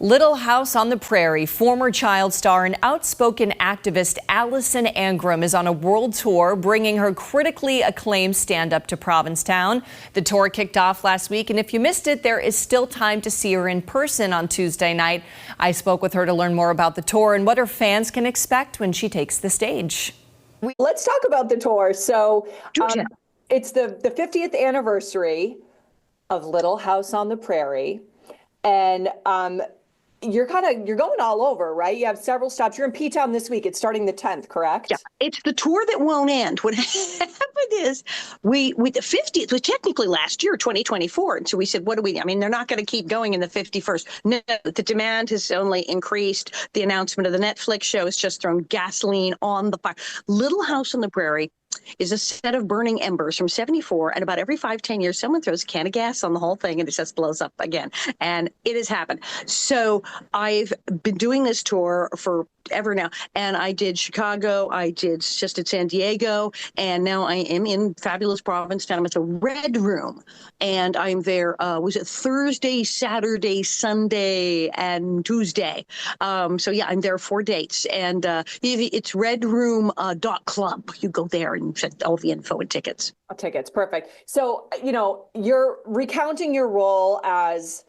Little House on the Prairie former child star and outspoken activist Alison Arngrim is on a world tour, bringing her critically acclaimed stand-up to Provincetown. The tour kicked off last week, and if you missed it, there is still time to see her in person on Tuesday night. I spoke with her to learn more about the tour and what her fans can expect when she takes the stage. Let's talk about the tour. So it's the 50th anniversary of Little House on the Prairie, and you're going all over, right? You have several stops. You're in P-Town this week. It's starting the 10th, correct? Yeah, it's the tour that won't end. What happened is we the 50th was technically last year, 2024. And so we said, what do we, I mean, they're not going to keep going in the 51st. No, the demand has only increased. The announcement of the Netflix show has just thrown gasoline on the fire. Little House on the Prairie is a set of burning embers from 74, and about every 5-10 years someone throws a can of gas on the whole thing and it just blows up again, and it has happened. So I've been doing this tour forever now, and I did Chicago, I just did San Diego, and now I am in fabulous Provincetown. I'm at the Red Room, and I'm there was it Thursday, Saturday, Sunday, and Tuesday. So yeah, I'm there 4 dates, and it's redroom.club. You go there and set all the info and tickets. Tickets, perfect. So, you know, you're recounting your role as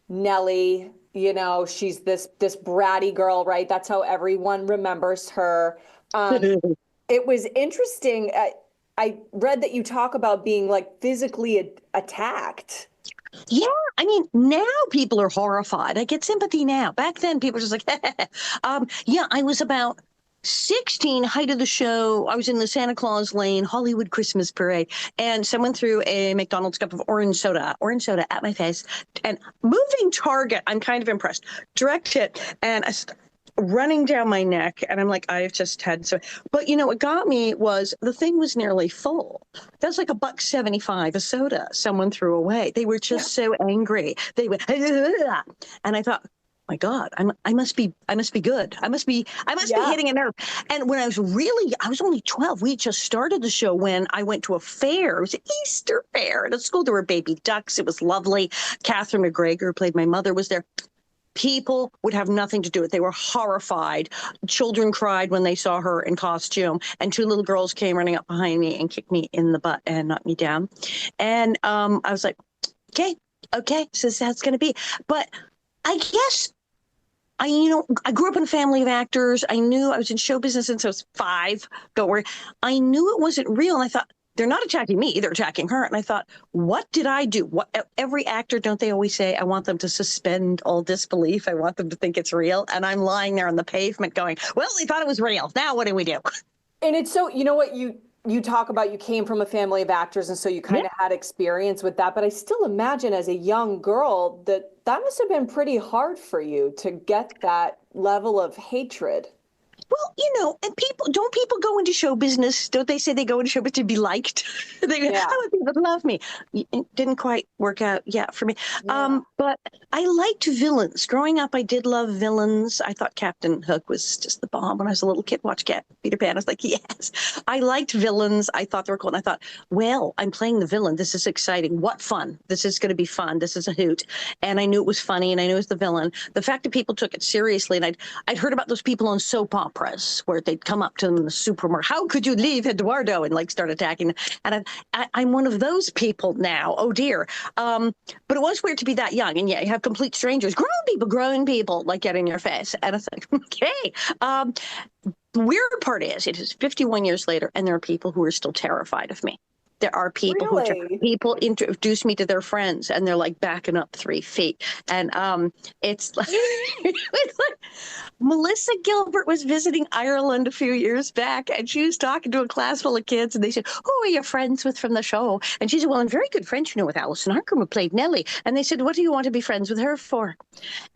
Nellie. You know, she's this bratty girl, right? That's how everyone remembers her. It was interesting. I read that you talk about being like physically attacked. Yeah, I mean, now people are horrified. I get sympathy now. Back then, people were just like, yeah, I was about 16, height of the show. I was in the Santa Claus Lane Hollywood Christmas parade, and someone threw a McDonald's cup of orange soda at my face. And moving target, I'm kind of impressed. Direct hit, and running down my neck, and I'm like, I've just had so. But you know, what got me was the thing was nearly full. That's like $1.75 a soda someone threw away. They were just so angry. They went, and I thought, my God, I must be good. I must be hitting a nerve. And when I was only 12. We just started the show when I went to a fair. It was an Easter fair at a school. There were baby ducks. It was lovely. Catherine McGregor, who played my mother, was there. People would have nothing to do with it. They were horrified. Children cried when they saw her in costume, and 2 little girls came running up behind me and kicked me in the butt and knocked me down. And I was like, okay, so that's going to be. But I guess I grew up in a family of actors. I knew I was in show business since I was 5. Don't worry. I knew it wasn't real. And I thought, they're not attacking me, they're attacking her. And I thought, what did I do? Every actor, don't they always say, I want them to suspend all disbelief. I want them to think it's real. And I'm lying there on the pavement going, well, they thought it was real. Now what do we do? And it's so, you know what, you talk about, you came from a family of actors, and so you kind of had experience with that. But I still imagine as a young girl that must have been pretty hard for you to get that level of hatred. Well, you know, and don't people go into show business? Don't they say they go into show business to be liked? I want people to love me. It didn't quite work out yet for me. Yeah. But I liked villains. Growing up, I did love villains. I thought Captain Hook was just the bomb when I was a little kid. Watched Peter Pan. I was like, yes. I liked villains. I thought they were cool. And I thought, well, I'm playing the villain. This is exciting. What fun. This is going to be fun. This is a hoot. And I knew it was funny, and I knew it was the villain. The fact that people took it seriously, and I'd heard about those people on soap operas where they'd come up to them in the supermarket. How could you leave Eduardo? And like start attacking them. And I'm one of those people now. Oh dear. But it was weird to be that young. And yeah, you have complete strangers, grown people like get in your face. And it's like, okay. The weird part is it is 51 years later, and there are people who are still terrified of me. There are people people introduce me to their friends, and they're like backing up 3 feet. And it's like Melissa Gilbert was visiting Ireland a few years back, and she was talking to a class full of kids, and they said, who are you friends with from the show? And she said, well, I'm very good friends, with Alison Arngrim, who played Nellie. And they said, what do you want to be friends with her for?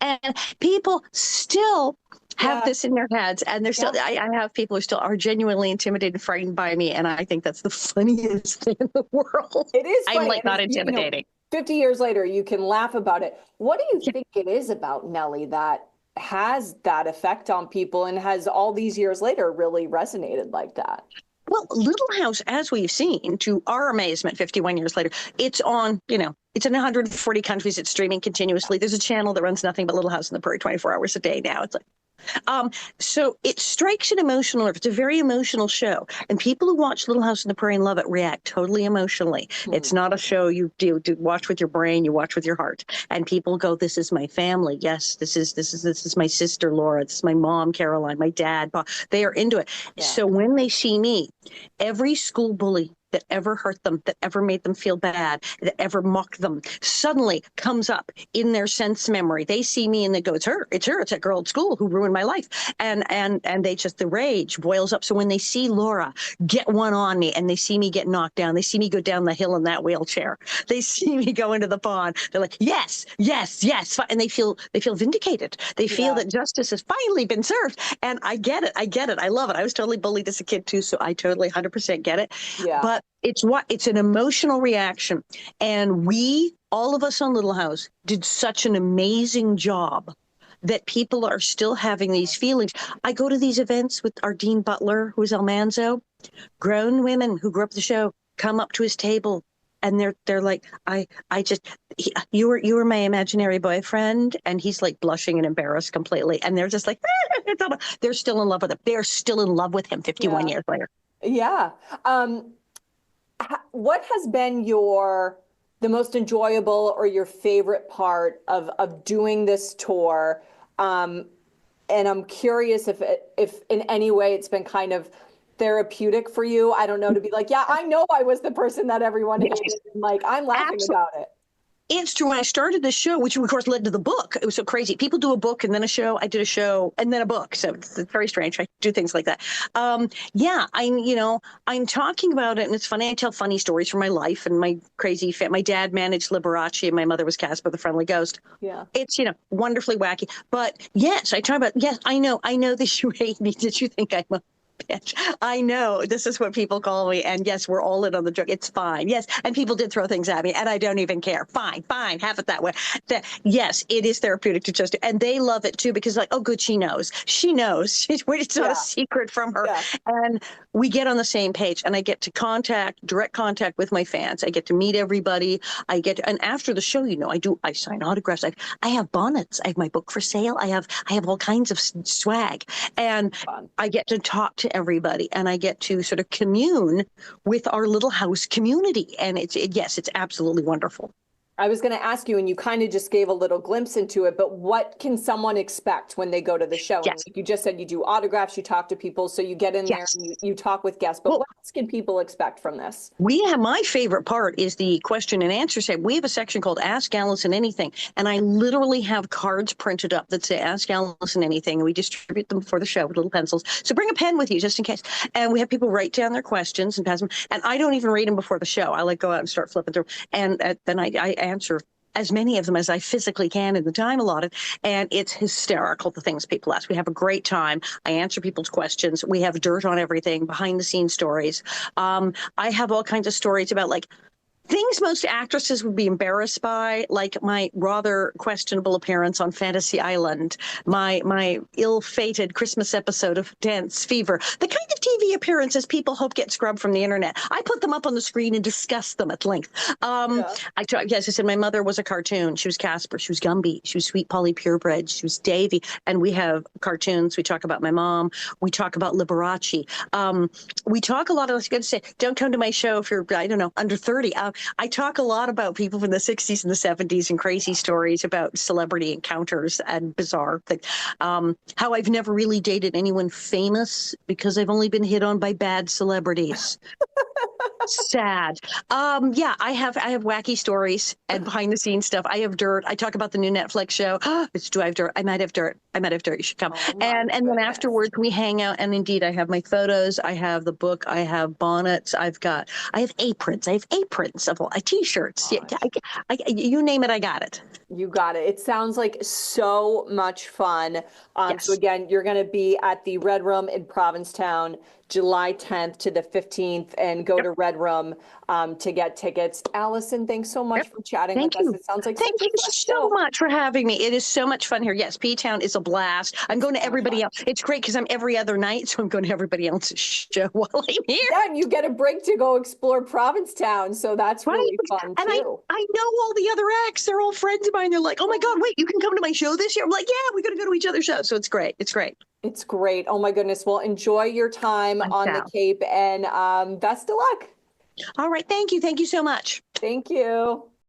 And people still have this in their heads, and they're still. I have people who still are genuinely intimidated and frightened by me, and I think that's the funniest thing in the world. It is funny. I'm like not intimidating. 50 years later, you can laugh about it. What do you think it is about Nellie that has that effect on people and has all these years later really resonated like that? Well, Little House, as we've seen, to our amazement, 51 years later, it's on, it's in 140 countries. It's streaming continuously. There's a channel that runs nothing but Little House on the Prairie 24 hours a day now. It's like, so it strikes an emotional nerve. It's a very emotional show. And people who watch Little House on the Prairie and love it react totally emotionally. It's not a show you do watch with your brain, you watch with your heart. And people go, this is my family. Yes, this is my sister Laura. This is my mom Caroline, my dad Bob. They are into it. Yeah. So when they see me, every school bully that ever hurt them, that ever made them feel bad, that ever mocked them, suddenly comes up in their sense memory. They see me and they go, it's her, it's that girl at school who ruined my life. And they just, the rage boils up. So when they see Laura get one on me and they see me get knocked down, they see me go down the hill in that wheelchair, they see me go into the pond, they're like, yes, yes, yes. And they feel vindicated. They feel that justice has finally been served. And I get it. I love it. I was totally bullied as a kid too. So I totally 100% get it. Yeah. But it's an emotional reaction. And all of us on Little House did such an amazing job that people are still having these feelings. I go to these events with our Dean Butler, who's Almanzo. Grown women who grew up the show come up to his table and they're like, you were my imaginary boyfriend. And he's like blushing and embarrassed completely. And they're just like, they're still in love with him. They're still in love with him 51 years later. Yeah. What has been the most enjoyable or your favorite part of doing this tour? And I'm curious if in any way it's been kind of therapeutic for you. I don't know, to be like, yeah, I know I was the person that everyone hated. And like, I'm laughing about it. It's true. When I started this show, which of course led to the book, it was so crazy. People do a book and then a show. I did a show and then a book. So it's very strange. I do things like that. I'm talking about it, and it's funny. I tell funny stories from my life and my crazy my dad managed Liberace and my mother was Casper the Friendly Ghost. Yeah. It's, wonderfully wacky. But yes, I talk about, yes, I know that you hate me. Did you think I'm a bitch? I know this is what people call me, and yes, we're all in on the joke. It's fine. Yes, and people did throw things at me, and I don't even care. Fine, have it that way. Yes, it is therapeutic to just, and they love it too because like, oh, good, she knows. It's not a secret from her, and we get on the same page, and I get to direct contact with my fans. I get to meet everybody. And after the show, I sign autographs. I have bonnets. I have my book for sale. I have all kinds of swag, and I get to talk to everybody, and I get to sort of commune with our Little House community, and it's absolutely wonderful. I was going to ask you, and you kind of just gave a little glimpse into it, but what can someone expect when they go to the show? Yes. And you just said you do autographs, you talk to people, so you get in there and you talk with guests, but what else can people expect from this? My favorite part is the question and answer section. We have a section called Ask Alison Anything, and I literally have cards printed up that say Ask Alison Anything, and we distribute them before the show with little pencils. So bring a pen with you just in case. And we have people write down their questions and pass them, and I don't even read them before the show. I go out and start flipping through, and then I answer as many of them as I physically can in the time allotted. And it's hysterical, the things people ask. We have a great time. I answer people's questions. We have dirt on everything, behind the scenes stories. I have all kinds of stories about like things most actresses would be embarrassed by, like my rather questionable appearance on Fantasy Island, my ill-fated Christmas episode of Dance Fever, the kind of TV appearances people hope get scrubbed from the internet. I put them up on the screen and discuss them at length. I said my mother was a cartoon. She was Casper. She was Gumby. She was Sweet Polly Purebred. She was Davy. And we have cartoons. We talk about my mom. We talk about Liberace. We talk a lot of, I was going to say, don't come to my show if you're, I don't know, under 30. I talk a lot about people from the 60s and the 70s and crazy stories about celebrity encounters and bizarre things. How I've never really dated anyone famous because I've only been hit on by bad celebrities. Sad. I have wacky stories and behind the scenes stuff. I have dirt. I talk about the new Netflix show. Do I have dirt? I might have dirt. You should come. And then afterwards we hang out, and indeed I have my photos. I have the book. I have bonnets. I have aprons. Of all t-shirts. You name it, I got it. You got it. It sounds like so much fun. So again, you're going to be at the Red Room in Provincetown July 10th to the 15th, and go to Red Room to get tickets. Allison, thanks so much for chatting Thank with you. us. It sounds like Thank such a you fun so show. much for having me. It is so much fun here. Yes, P-Town is a blast. I'm going to everybody else. It's great because I'm every other night, so I'm going to everybody else's show while I'm here. Yeah, and you get a break to go explore Provincetown, so that's Right. really fun And too. I know all the other acts. They're all friends of mine. They're like, oh my God, wait, you can come to my show this year? I'm like, yeah, we're going to go to each other's shows. So it's great. It's great. It's great. Oh my goodness. Well, enjoy your time on the Ciao. Cape, and best of luck. All right. Thank you. Thank you so much. Thank you.